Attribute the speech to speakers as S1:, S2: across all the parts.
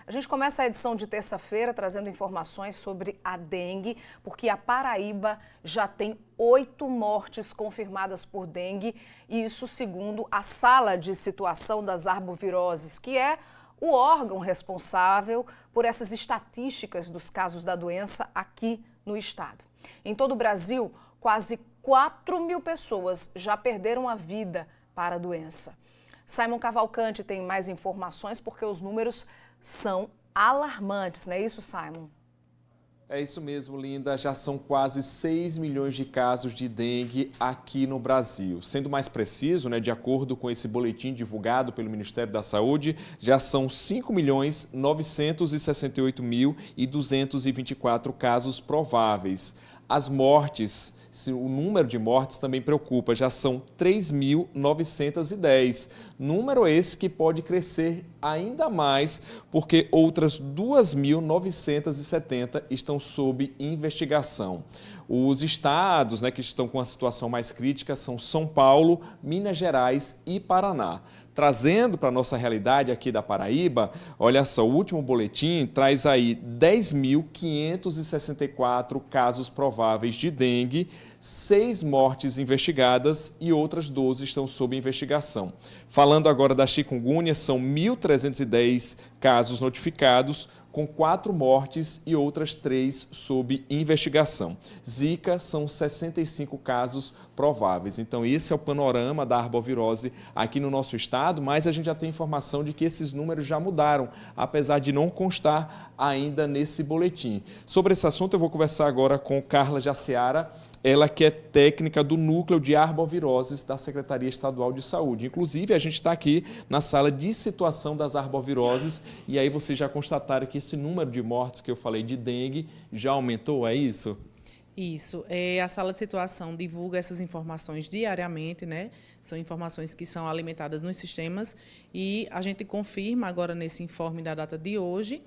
S1: A gente começa a edição de terça-feira trazendo informações sobre a dengue, porque a Paraíba já tem 8 mortes confirmadas por dengue, e isso segundo a Sala de Situação das Arboviroses, que é o órgão responsável por essas estatísticas dos casos da doença aqui no estado. Em todo o Brasil, quase 4.000 pessoas já perderam a vida para a doença. Simon Cavalcante tem mais informações porque os números são alarmantes, não é isso, Simon?
S2: É isso mesmo, Linda. Já são quase 6 milhões de casos de dengue aqui no Brasil. Sendo mais preciso, de acordo com esse boletim divulgado pelo Ministério da Saúde, já são 5.968.224 casos prováveis. As mortes, o número de mortes também preocupa, já são 3.910. Número esse que pode crescer ainda mais, porque outras 2.970 estão sob investigação. Os estados que estão com a situação mais crítica são São Paulo, Minas Gerais e Paraná. Trazendo para a nossa realidade aqui da Paraíba, olha só, o último boletim traz aí 10.564 casos prováveis de dengue, 6 mortes investigadas e outras 12 estão sob investigação. Falando agora da chikungunya, são 1.310 casos notificados, com 4 mortes e outras 3 sob investigação. Zika são 65 casos prováveis. Então, esse é o panorama da arbovirose aqui no nosso estado, mas a gente já tem informação de que esses números já mudaram, apesar de não constar ainda nesse boletim. Sobre esse assunto, eu vou conversar agora com Carla Jaciara, ela que é técnica do Núcleo de Arboviroses da Secretaria Estadual de Saúde. Inclusive, a gente está aqui na sala de situação das arboviroses e aí vocês já constataram que esse número de mortes que eu falei de dengue já aumentou, é isso?
S3: Isso. A sala de situação divulga essas informações diariamente, São informações que são alimentadas nos sistemas e a gente confirma agora nesse informe da data de hoje,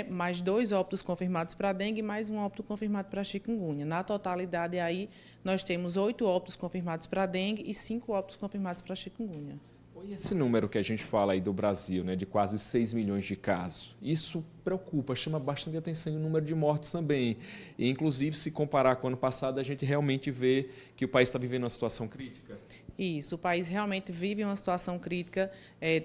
S3: mais 2 óbitos confirmados para dengue e mais um óbito confirmado para chikungunya. Na totalidade, aí, nós temos 8 óbitos confirmados para dengue e 5 óbitos confirmados para chikungunya.
S2: E esse número que a gente fala aí do Brasil, de quase 6 milhões de casos, isso preocupa, chama bastante atenção o número de mortes também. E, inclusive, se comparar com o ano passado, a gente realmente vê que o país está vivendo uma situação crítica.
S3: Isso, o país realmente vive uma situação crítica,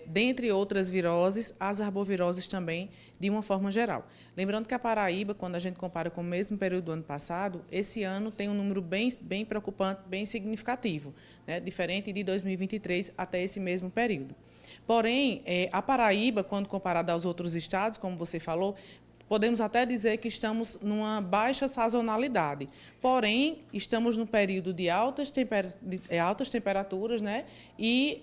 S3: dentre outras viroses, as arboviroses também, de uma forma geral. Lembrando que a Paraíba, quando a gente compara com o mesmo período do ano passado, esse ano tem um número bem preocupante, bem significativo, diferente de 2023 até esse mesmo período. Porém, a Paraíba, quando comparada aos outros estados, como você falou, podemos até dizer que estamos numa baixa sazonalidade. Porém, estamos no período de altas temperaturas, E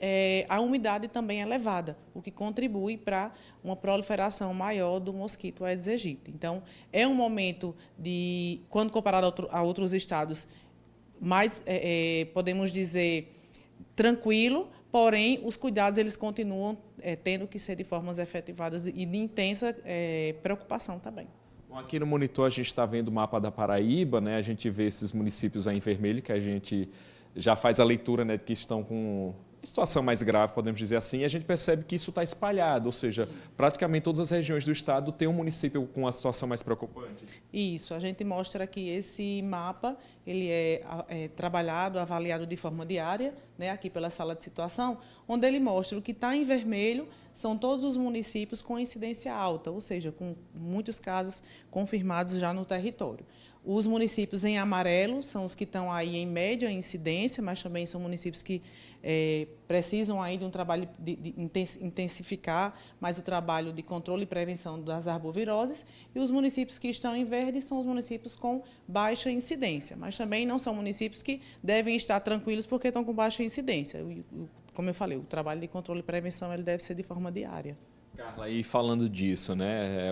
S3: a umidade também é elevada, o que contribui para uma proliferação maior do mosquito Aedes aegypti. Então, é um momento de, quando comparado a outros estados, mais, podemos dizer, tranquilo, porém, os cuidados eles continuam tendo que ser de formas efetivadas e de intensa preocupação também.
S2: Bom, aqui no monitor a gente está vendo o mapa da Paraíba, A gente vê esses municípios aí em vermelho, que a gente já faz a leitura, de que estão com situação mais grave, podemos dizer assim, e a gente percebe que isso está espalhado, ou seja, praticamente todas as regiões do estado têm um município com a situação mais preocupante.
S3: Isso, a gente mostra que esse mapa ele é trabalhado, avaliado de forma diária, aqui pela sala de situação, onde ele mostra o que está em vermelho são todos os municípios com incidência alta, ou seja, com muitos casos confirmados já no território. Os municípios em amarelo são os que estão aí em média incidência, mas também são municípios que precisam aí de um trabalho de intensificar mais o trabalho de controle e prevenção das arboviroses. E os municípios que estão em verde são os municípios com baixa incidência, mas também não são municípios que devem estar tranquilos porque estão com baixa incidência. Como eu falei, o trabalho de controle e prevenção ele deve ser de forma diária.
S2: Carla, e falando disso,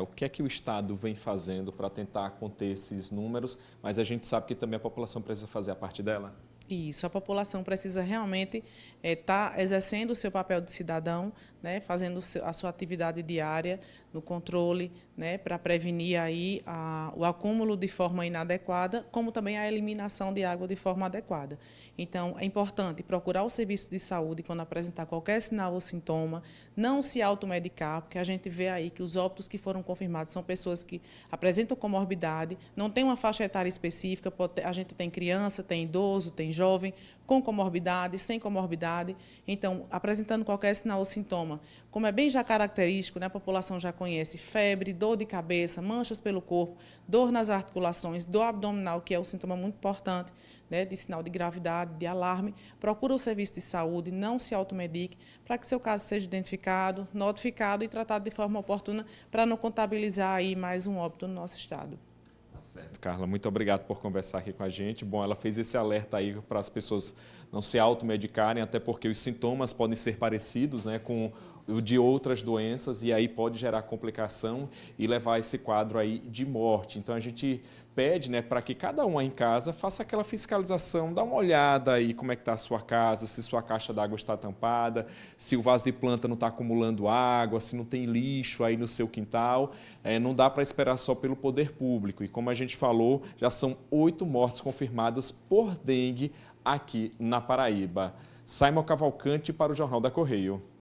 S2: o que é que o Estado vem fazendo para tentar conter esses números, mas a gente sabe que também a população precisa fazer a parte dela?
S3: Isso, a população precisa realmente estar exercendo o seu papel de cidadão, fazendo a sua atividade diária, no controle, né, para prevenir aí o acúmulo de forma inadequada, como também a eliminação de água de forma adequada. Então, é importante procurar o serviço de saúde quando apresentar qualquer sinal ou sintoma, não se automedicar, porque a gente vê aí que os óbitos que foram confirmados são pessoas que apresentam comorbidade, não tem uma faixa etária específica, a gente tem criança, tem idoso, tem jovem, com comorbidade, sem comorbidade. Então, apresentando qualquer sinal ou sintoma, como é bem já característico, né, a população já conhece febre, dor de cabeça, manchas pelo corpo, dor nas articulações, dor abdominal, que é um sintoma muito importante, né, de sinal de gravidade, de alarme, procura o serviço de saúde, não se automedique, para que seu caso seja identificado, notificado e tratado de forma oportuna, para não contabilizar aí mais um óbito no nosso estado.
S2: Certo, Carla, muito obrigado por conversar aqui com a gente. Bom, ela fez esse alerta aí para as pessoas não se automedicarem, até porque os sintomas podem ser parecidos, né, com o de outras doenças e aí pode gerar complicação e levar esse quadro aí de morte. Então a gente pede, né, para que cada um aí em casa faça aquela fiscalização, dá uma olhada aí como é que está a sua casa, se sua caixa d'água está tampada, se o vaso de planta não está acumulando água, se não tem lixo aí no seu quintal. Não dá para esperar só pelo poder público. E como a gente falou, já são 8 mortes confirmadas por dengue aqui na Paraíba. Simon Cavalcante para o Jornal da Correio.